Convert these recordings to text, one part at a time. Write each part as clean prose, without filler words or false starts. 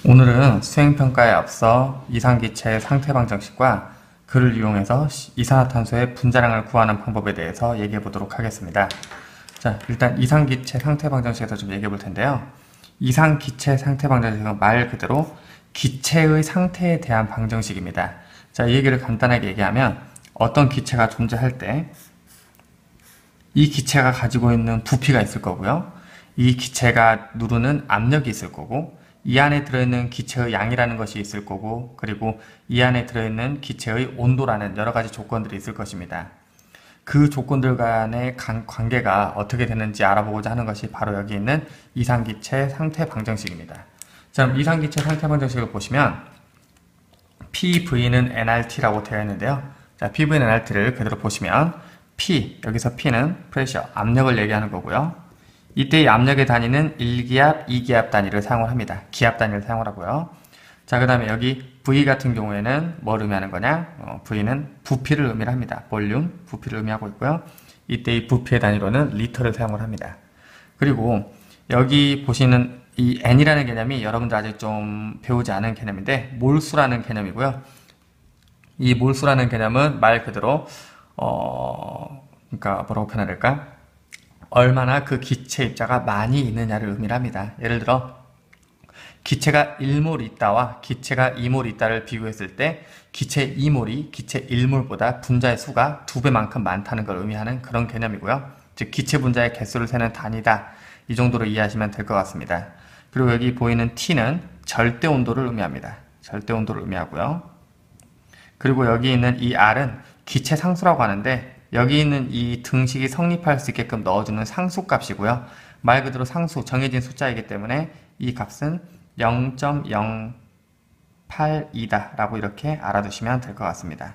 오늘은 수행평가에 앞서 이산기체의 상태방정식과 그를 이용해서 이산화탄소의 분자량을 구하는 방법에 대해서 얘기해 보도록 하겠습니다. 자, 일단 이산기체 상태방정식에서 좀 얘기해 볼 텐데요. 이산기체 상태방정식은 말 그대로 기체의 상태에 대한 방정식입니다. 자, 이 얘기를 간단하게 얘기하면 어떤 기체가 존재할 때 이 기체가 가지고 있는 부피가 있을 거고요. 이 기체가 누르는 압력이 있을 거고, 이 안에 들어있는 기체의 양이라는 것이 있을 거고, 그리고 이 안에 들어있는 기체의 온도라는 여러 가지 조건들이 있을 것입니다. 그 조건들 간의 관계가 어떻게 되는지 알아보고자 하는 것이 바로 여기 있는 이산기체 상태 방정식입니다. 자, 그럼 이산기체 상태 방정식을 보시면 PV는 nRT라고 되어 있는데요. 자, PV는 nRT를 그대로 보시면 P, 여기서 P는 프레셔, 압력을 얘기하는 거고요. 이때 이 압력의 단위는 1기압, 2기압 단위를 사용을 합니다. 기압 단위를 사용을 하고요. 자, 그 다음에 여기 V 같은 경우에는 뭘 의미하는 거냐? V는 부피를 의미를 합니다. 볼륨, 부피를 의미하고 있고요. 이때 이 부피의 단위로는 리터를 사용을 합니다. 그리고 여기 보시는 이 N이라는 개념이 여러분들 아직 좀 배우지 않은 개념인데 몰수라는 개념이고요. 이 몰수라는 개념은 말 그대로 그러니까 뭐라고 표현해야 될까? 얼마나 그 기체 입자가 많이 있느냐를 의미를 합니다. 예를 들어 기체가 1몰 있다와 기체가 2몰 있다를 비교했을 때 기체 2몰이 기체 1몰보다 분자의 수가 2배만큼 많다는 걸 의미하는 그런 개념이고요. 즉 기체 분자의 개수를 세는 단위다. 이 정도로 이해하시면 될 것 같습니다. 그리고 여기 보이는 T는 절대 온도를 의미합니다. 절대 온도를 의미하고요. 그리고 여기 있는 이 R은 기체 상수라고 하는데 여기 있는 이 등식이 성립할 수 있게끔 넣어주는 상수값이고요. 말 그대로 상수, 정해진 숫자이기 때문에 이 값은 0.082다 라고 이렇게 알아두시면 될 것 같습니다.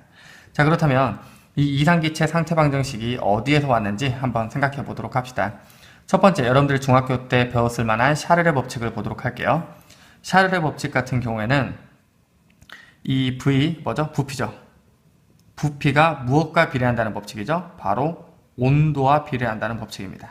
자, 그렇다면 이 이산기체 상태방정식이 어디에서 왔는지 한번 생각해 보도록 합시다. 첫 번째, 여러분들이 중학교 때 배웠을 만한 샤를의 법칙을 보도록 할게요. 샤를의 법칙 같은 경우에는 이 V, 뭐죠? 부피죠. 부피가 무엇과 비례한다는 법칙이죠? 바로 온도와 비례한다는 법칙입니다.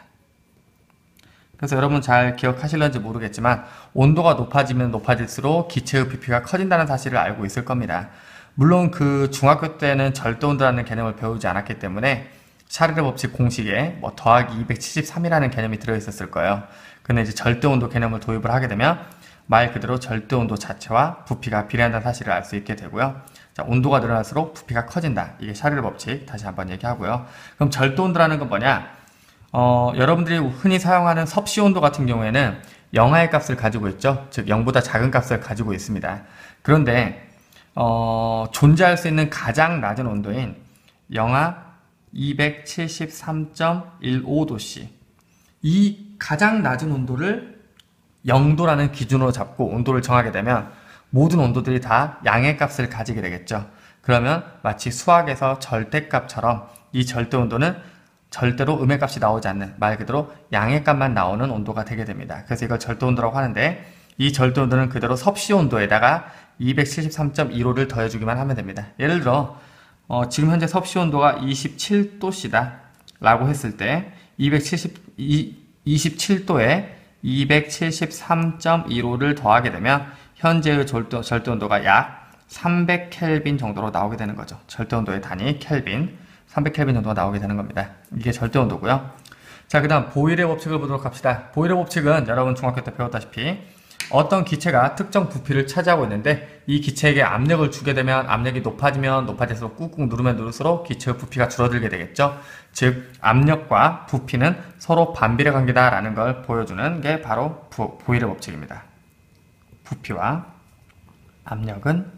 그래서 여러분 잘 기억하실런지 모르겠지만 온도가 높아지면 높아질수록 기체의 부피가 커진다는 사실을 알고 있을 겁니다. 물론 그 중학교 때는 절대온도라는 개념을 배우지 않았기 때문에 샤를의 법칙 공식에 뭐 더하기 273이라는 개념이 들어있었을 거예요. 근데 이제 절대온도 개념을 도입을 하게 되면 말 그대로 절대온도 자체와 부피가 비례한다는 사실을 알 수 있게 되고요. 자, 온도가 늘어날수록 부피가 커진다. 이게 샤를의 법칙 다시 한번 얘기하고요. 그럼 절대온도라는 건 뭐냐? 여러분들이 흔히 사용하는 섭씨온도 같은 경우에는 영하의 값을 가지고 있죠. 즉 0보다 작은 값을 가지고 있습니다. 그런데 존재할 수 있는 가장 낮은 온도인 영하 273.15도씨 이 가장 낮은 온도를 0도라는 기준으로 잡고 온도를 정하게 되면 모든 온도들이 다 양의 값을 가지게 되겠죠. 그러면 마치 수학에서 절대값처럼 이 절대온도는 절대로 음의 값이 나오지 않는 말 그대로 양의 값만 나오는 온도가 되게 됩니다. 그래서 이걸 절대온도라고 하는데 이 절대온도는 그대로 섭씨온도에다가 273.15를 더해주기만 하면 됩니다. 예를 들어 지금 현재 섭씨온도가 27도씨다 라고 했을 때 27도에 273.15를 더하게 되면 현재의 절대온도가 약 300켈빈 정도로 나오게 되는 거죠. 절대온도의 단위 켈빈 300켈빈 정도가 나오게 되는 겁니다. 이게 절대온도고요. 자, 그 다음 보일의 법칙을 보도록 합시다. 보일의 법칙은 여러분 중학교 때 배웠다시피 어떤 기체가 특정 부피를 차지하고 있는데 이 기체에게 압력을 주게 되면 압력이 높아지면 높아질수록 꾹꾹 누르면 누를수록 기체의 부피가 줄어들게 되겠죠. 즉 압력과 부피는 서로 반비례 관계다 라는 걸 보여주는 게 바로 보일의 법칙입니다. 부피와 압력은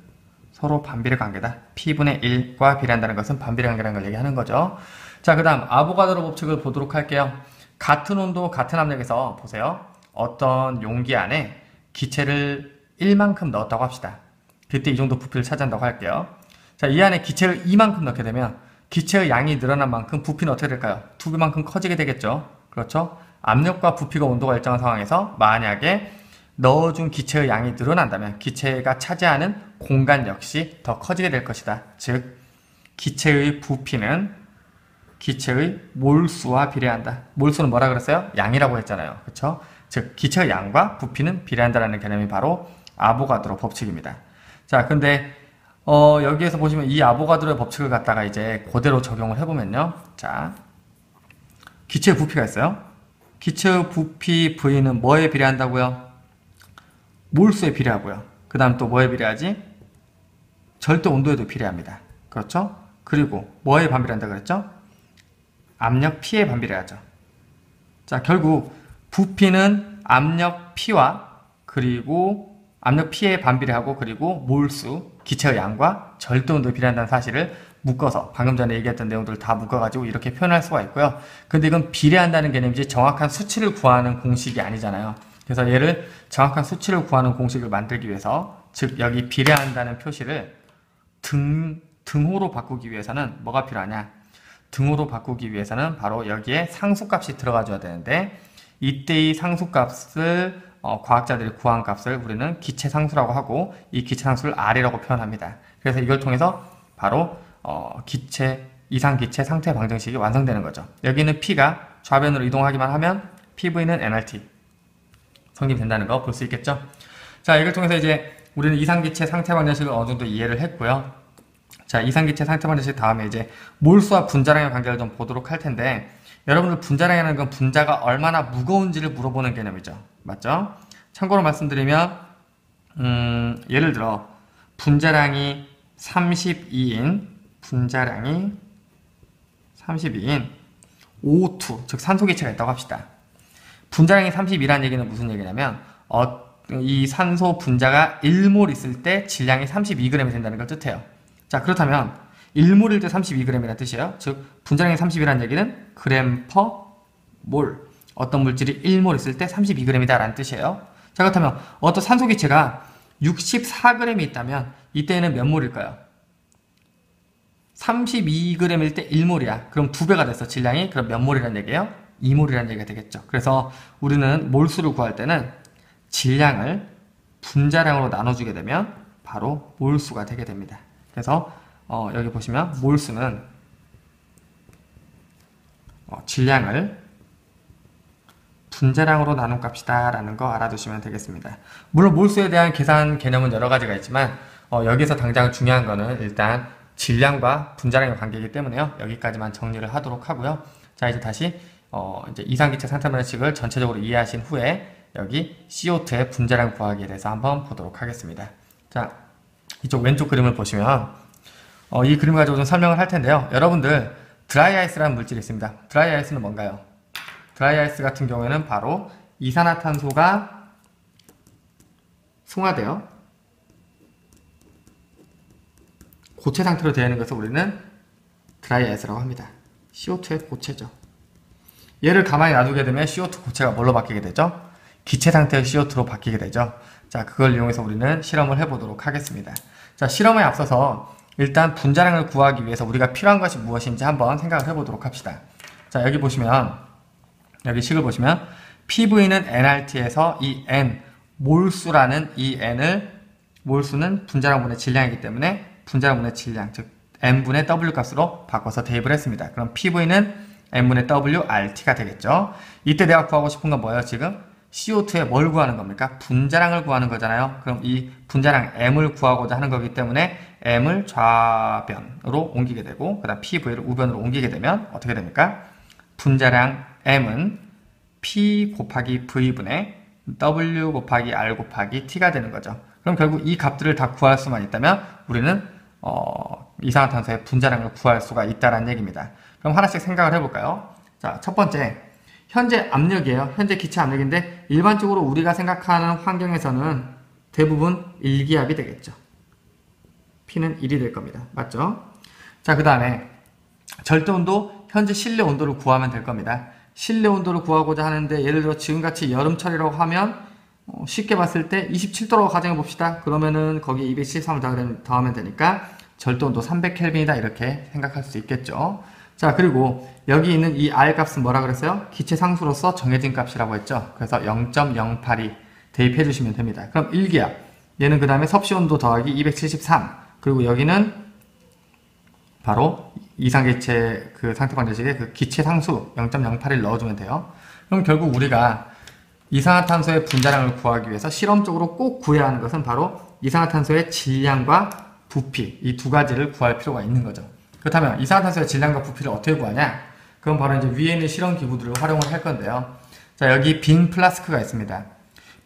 서로 반비례 관계다. P분의 1과 비례한다는 것은 반비례 관계라는 걸 얘기하는 거죠. 자, 그 다음 아보가드로 법칙을 보도록 할게요. 같은 온도, 같은 압력에서 보세요. 어떤 용기 안에 기체를 1만큼 넣었다고 합시다. 그때 이 정도 부피를 차지한다고 할게요. 자, 이 안에 기체를 2만큼 넣게 되면 기체의 양이 늘어난 만큼 부피는 어떻게 될까요? 2배만큼 커지게 되겠죠. 그렇죠? 압력과 부피가 온도가 일정한 상황에서 만약에 넣어준 기체의 양이 늘어난다면 기체가 차지하는 공간 역시 더 커지게 될 것이다. 즉 기체의 부피는 기체의 몰수와 비례한다. 몰수는 뭐라 그랬어요? 양이라고 했잖아요. 그렇죠? 즉 기체의 양과 부피는 비례한다는 개념이 바로 아보가드로 법칙입니다. 자, 근데 여기에서 보시면 이 아보가드로의 법칙을 갖다가 이제 그대로 적용을 해보면요. 자, 기체의 부피가 있어요. 기체의 부피 V는 뭐에 비례한다고요? 몰수에 비례하고요. 그 다음 또 뭐에 비례하지? 절대 온도에도 비례합니다. 그렇죠? 그리고 뭐에 반비례한다 그랬죠? 압력 P에 반비례하죠. 자, 결국 부피는 압력 P와 그리고 압력 P에 반비례하고 그리고 몰수, 기체의 양과 절대 온도에 비례한다는 사실을 묶어서 방금 전에 얘기했던 내용들을 다 묶어가지고 이렇게 표현할 수가 있고요. 근데 이건 비례한다는 개념이지 정확한 수치를 구하는 공식이 아니잖아요. 그래서 얘를 정확한 수치를 구하는 공식을 만들기 위해서, 즉 여기 비례한다는 표시를 등호로 바꾸기 위해서는 뭐가 필요하냐? 등호로 바꾸기 위해서는 바로 여기에 상수값이 들어가 줘야 되는데, 이때의 상수값을 과학자들이 구한 값을 우리는 기체상수라고 하고 이 기체상수를 R이라고 표현합니다. 그래서 이걸 통해서 바로 이상기체 상태 방정식이 완성되는 거죠. 여기는 P가 좌변으로 이동하기만 하면 PV는 nRT 성립된다는 거 볼 수 있겠죠. 자, 이걸 통해서 이제 우리는 이상기체 상태 방정식을 어느 정도 이해를 했고요. 자, 이상기체 상태 방정식 다음에 이제 몰수와 분자량의 관계를 좀 보도록 할 텐데, 여러분들 분자량이라는 건 분자가 얼마나 무거운지를 물어보는 개념이죠. 맞죠? 참고로 말씀드리면 예를 들어 분자량이 32인 O2, 즉 산소기체가 있다고 합시다. 분자량이 32라는 얘기는 무슨 얘기냐면 이 산소 분자가 1몰 있을 때 질량이 32g이 된다는 걸 뜻해요. 자, 그렇다면 1몰일 때 32g이라는 뜻이에요. 즉 분자량이 30이라는 얘기는 그램 퍼 몰, 어떤 물질이 1몰 있을 때 32g이다 라는 뜻이에요. 자, 그렇다면 어떤 산소기체가 64g이 있다면 이때는 몇 몰일까요? 32g일 때 1몰이야. 그럼 2배가 됐어, 질량이. 그럼 몇 몰이라는 얘기예요? 2몰이라는 얘기가 되겠죠. 그래서 우리는 몰수를 구할 때는 질량을 분자량으로 나눠주게 되면 바로 몰수가 되게 됩니다. 그래서 여기 보시면 몰수는 질량을 분자량으로 나눈 값이다 라는 거 알아두시면 되겠습니다. 물론 몰수에 대한 계산 개념은 여러 가지가 있지만 여기서 당장 중요한 거는 일단 질량과 분자량의 관계이기 때문에요. 여기까지만 정리를 하도록 하고요. 자, 이제 다시 이제 이상기체 상태 방정식을 전체적으로 이해하신 후에 여기 CO2의 분자량 구하기에 대해서 한번 보도록 하겠습니다. 자, 이쪽 왼쪽 그림을 보시면 이 그림을 가지고 좀 설명을 할 텐데요. 여러분들 드라이 아이스라는 물질이 있습니다. 드라이 아이스는 뭔가요? 드라이 아이스 같은 경우에는 바로 이산화탄소가 승화되어 고체 상태로 되어 있는 것을 우리는 드라이 아이스라고 합니다. CO2의 고체죠. 얘를 가만히 놔두게 되면 CO2 고체가 뭘로 바뀌게 되죠? 기체 상태의 CO2로 바뀌게 되죠. 자, 그걸 이용해서 우리는 실험을 해보도록 하겠습니다. 자, 실험에 앞서서 일단 분자량을 구하기 위해서 우리가 필요한 것이 무엇인지 한번 생각을 해보도록 합시다. 자, 여기 보시면, 여기 식을 보시면 PV는 nRT에서 이 n, 몰수라는 이 n을, 몰수는 분자량분의 질량이기 때문에 분자량분의 질량, 즉 n분의 w 값으로 바꿔서 대입을 했습니다. 그럼 PV는 n분의 w RT가 되겠죠. 이때 내가 구하고 싶은 건 뭐예요? 지금 CO2에 뭘 구하는 겁니까? 분자량을 구하는 거잖아요. 그럼 이 분자량 m을 구하고자 하는 거기 때문에 m을 좌변으로 옮기게 되고 그 다음 PV를 우변으로 옮기게 되면 어떻게 됩니까? 분자량 m은 P 곱하기 V분의 W 곱하기 R 곱하기 T가 되는 거죠. 그럼 결국 이 값들을 다 구할 수만 있다면 우리는 이산화탄소의 분자량을 구할 수가 있다는 얘기입니다. 그럼 하나씩 생각을 해볼까요? 자, 첫 번째, 현재 압력이에요. 현재 기체 압력인데 일반적으로 우리가 생각하는 환경에서는 대부분 일기압이 되겠죠. P는 1이 될 겁니다. 맞죠? 자, 그 다음에 절대온도, 현재 실내 온도를 구하면 될 겁니다. 실내 온도를 구하고자 하는데 예를 들어 지금같이 여름철이라고 하면 쉽게 봤을 때 27도라고 가정해 봅시다. 그러면은 거기에 273을 더하면 되니까 절대온도 300켈빈이다 이렇게 생각할 수 있겠죠. 자, 그리고 여기 있는 이 R 값은 뭐라 그랬어요? 기체 상수로서 정해진 값이라고 했죠. 그래서 0.082 대입해 주시면 됩니다. 그럼 1기압, 얘는 그 다음에 섭씨 온도 더하기 273, 그리고 여기는 바로 이상기체 그 상태 방정식의 그 기체 상수 0.081 넣어주면 돼요. 그럼 결국 우리가 이산화탄소의 분자량을 구하기 위해서 실험적으로 꼭 구해야 하는 것은 바로 이산화탄소의 질량과 부피, 이 두 가지를 구할 필요가 있는 거죠. 그렇다면 이산화탄소의 질량과 부피를 어떻게 구하냐? 그럼 바로 이제 위에 있는 실험 기구들을 활용을 할 건데요. 자, 여기 빈 플라스크가 있습니다.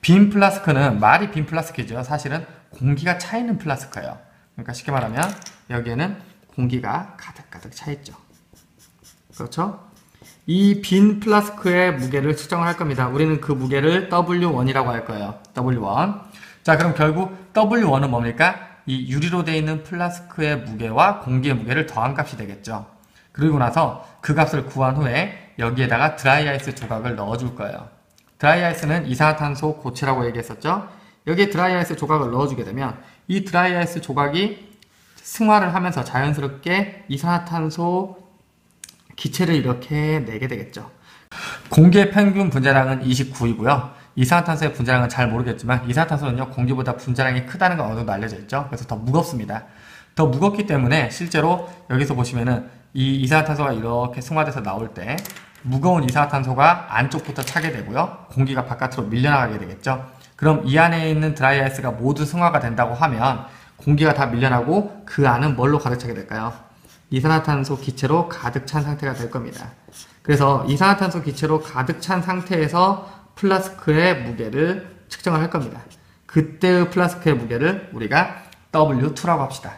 빈 플라스크는 말이 빈 플라스크이죠. 사실은 공기가 차 있는 플라스크예요. 그러니까 쉽게 말하면 여기에는 공기가 가득가득 차 있죠. 그렇죠? 이 빈 플라스크의 무게를 측정을 할 겁니다. 우리는 그 무게를 W1이라고 할 거예요. W1. 자, 그럼 결국 W1은 뭡니까? 이 유리로 되어 있는 플라스크의 무게와 공기의 무게를 더한 값이 되겠죠. 그리고 나서 그 값을 구한 후에 여기에다가 드라이아이스 조각을 넣어줄 거예요. 드라이아이스는 이산화탄소 고체라고 얘기했었죠. 여기에 드라이아이스 조각을 넣어주게 되면 이 드라이아이스 조각이 승화를 하면서 자연스럽게 이산화탄소 기체를 이렇게 내게 되겠죠. 공기의 평균 분자량은 29이고요. 이산화탄소의 분자량은 잘 모르겠지만 이산화탄소는요, 공기보다 분자량이 크다는 건 어느 정도 알려져 있죠. 그래서 더 무겁습니다. 더 무겁기 때문에 실제로 여기서 보시면은 이 이산화탄소가 이렇게 승화돼서 나올 때 무거운 이산화탄소가 안쪽부터 차게 되고요. 공기가 바깥으로 밀려나가게 되겠죠. 그럼 이 안에 있는 드라이아이스가 모두 승화가 된다고 하면 공기가 다 밀려나고 그 안은 뭘로 가득 차게 될까요? 이산화탄소 기체로 가득 찬 상태가 될 겁니다. 그래서 이산화탄소 기체로 가득 찬 상태에서 플라스크의 무게를 측정을 할 겁니다. 그때의 플라스크의 무게를 우리가 W2라고 합시다.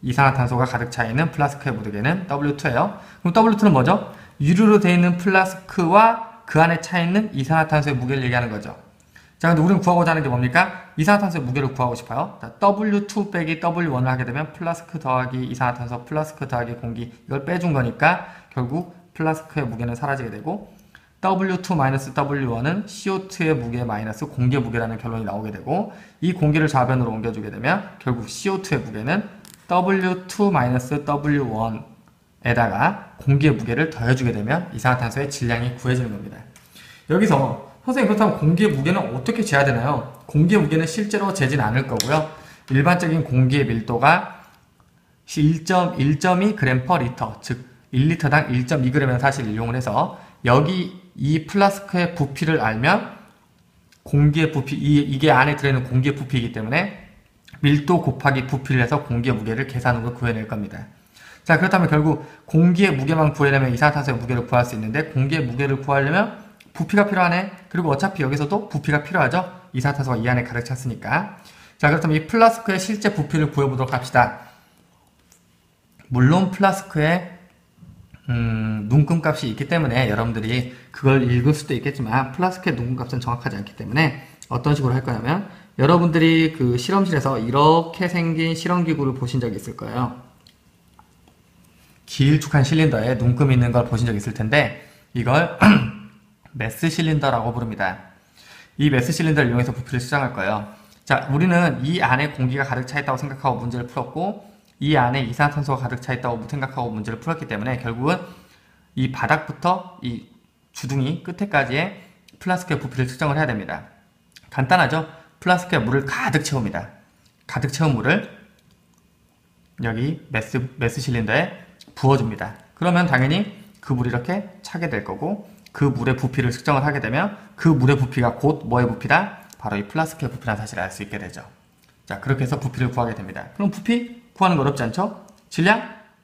이산화탄소가 가득 차 있는 플라스크의 무게는 W2예요. 그럼 W2는 뭐죠? 유리로 되어 있는 플라스크와 그 안에 차 있는 이산화탄소의 무게를 얘기하는 거죠. 자, 근데 우리는 구하고자 하는 게 뭡니까? 이산화탄소의 무게를 구하고 싶어요. 자, W2 빼기 W1을 하게 되면 플라스크 더하기 이산화탄소 플라스크 더하기 공기, 이걸 빼준 거니까 결국 플라스크의 무게는 사라지게 되고 W2-W1은 CO2의 무게 마이너스 공기의 무게라는 결론이 나오게 되고, 이 공기를 좌변으로 옮겨주게 되면 결국 CO2의 무게는 W2-W1에다가 공기의 무게를 더해주게 되면 이산화탄소의 질량이 구해지는 겁니다. 여기서 선생님, 그렇다면 공기의 무게는 어떻게 재야 되나요? 공기의 무게는 실제로 재진 않을 거고요. 일반적인 공기의 밀도가 1.2g per 리터, 즉 1리터당 1.2g의 사실을 이용을 해서 여기 이 플라스크의 부피를 알면 공기의 부피, 이게 안에 들어있는 공기의 부피이기 때문에 밀도 곱하기 부피를 해서 공기의 무게를 계산으로 구해낼 겁니다. 자, 그렇다면 결국 공기의 무게만 구해내면 이산화탄소의 무게를 구할 수 있는데 공기의 무게를 구하려면 부피가 필요하네. 그리고 어차피 여기서도 부피가 필요하죠. 이산화탄소가 이 안에 가득 찼으니까. 자, 그렇다면 이 플라스크의 실제 부피를 구해보도록 합시다. 물론 플라스크에 눈금값이 있기 때문에 여러분들이 그걸 읽을 수도 있겠지만 플라스크의 눈금값은 정확하지 않기 때문에 어떤 식으로 할 거냐면, 여러분들이 그 실험실에서 이렇게 생긴 실험기구를 보신 적이 있을 거예요. 길쭉한 실린더에 눈금 있는 걸 보신 적이 있을 텐데 이걸 매스 실린더라고 부릅니다. 이 매스 실린더를 이용해서 부피를 측정할 거예요. 자, 우리는 이 안에 공기가 가득 차 있다고 생각하고 문제를 풀었고 이 안에 이산화탄소가 가득 차 있다고 생각하고 문제를 풀었기 때문에 결국은 이 바닥부터 이 주둥이 끝에까지의 플라스크의 부피를 측정을 해야 됩니다. 간단하죠? 플라스크에 물을 가득 채웁니다. 가득 채운 물을 여기 매스 실린더에 부어줍니다. 그러면 당연히 그 물이 이렇게 차게 될 거고, 그 물의 부피를 측정을 하게 되면 그 물의 부피가 곧 뭐의 부피다? 바로 이 플라스크의 부피라는 사실을 알 수 있게 되죠. 자, 그렇게 해서 부피를 구하게 됩니다. 그럼 부피 구하는 거 어렵지 않죠? 질량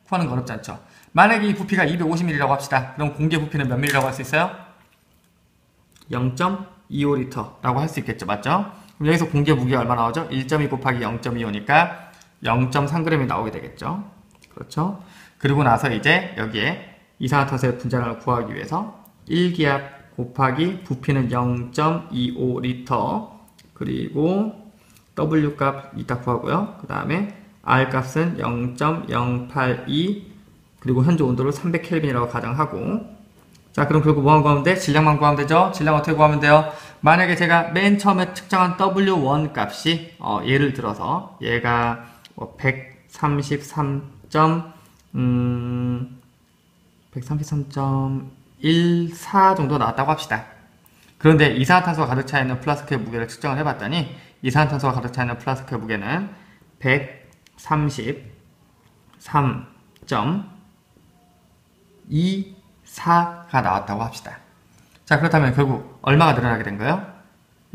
구하는 거 어렵지 않죠? 만약에 이 부피가 250ml라고 합시다. 그럼 공기의 부피는 몇 ml라고 할 수 있어요? 0.25L라고 할 수 있겠죠. 맞죠? 그럼 여기서 공기의 무게가 얼마 나오죠? 1.2 곱하기 0.25니까 0.3g이 나오게 되겠죠. 그렇죠? 그리고 나서 이제 여기에 이산화탄소의 분자량을 구하기 위해서 1기압 곱하기 부피는 0.25L, 그리고 W값 이따 구하고요. 그 다음에 R값은 0.082, 그리고 현재 온도를 300Kelvin이라고 가정하고, 자, 그럼 결국 뭐만 구하면 돼? 질량만 구하면 되죠? 질량 어떻게 구하면 돼요? 만약에 제가 맨 처음에 측정한 W1 값이 예를 들어서 얘가 133.14 정도 나왔다고 합시다. 그런데 이산화탄소가 가득 차 있는 플라스크의 무게를 측정을 해봤더니 이산화탄소가 가득 차 있는 플라스크의 무게는 133.24가 나왔다고 합시다. 자, 그렇다면 결국 얼마가 늘어나게 된 거예요?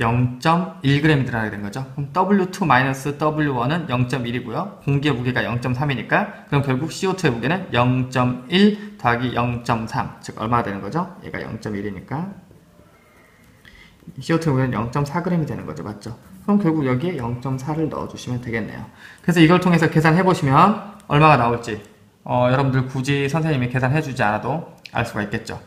0.1g이 들어가게 된 거죠. 그럼 W2-W1은 0.1이고요. 공기의 무게가 0.3이니까 그럼 결국 CO2의 무게는 0.1 더하기 0.3, 즉 얼마가 되는 거죠? 얘가 0.1이니까 CO2의 무게는 0.4g이 되는 거죠. 맞죠? 그럼 결국 여기에 0.4를 넣어주시면 되겠네요. 그래서 이걸 통해서 계산해보시면 얼마가 나올지 여러분들 굳이 선생님이 계산해주지 않아도 알 수가 있겠죠.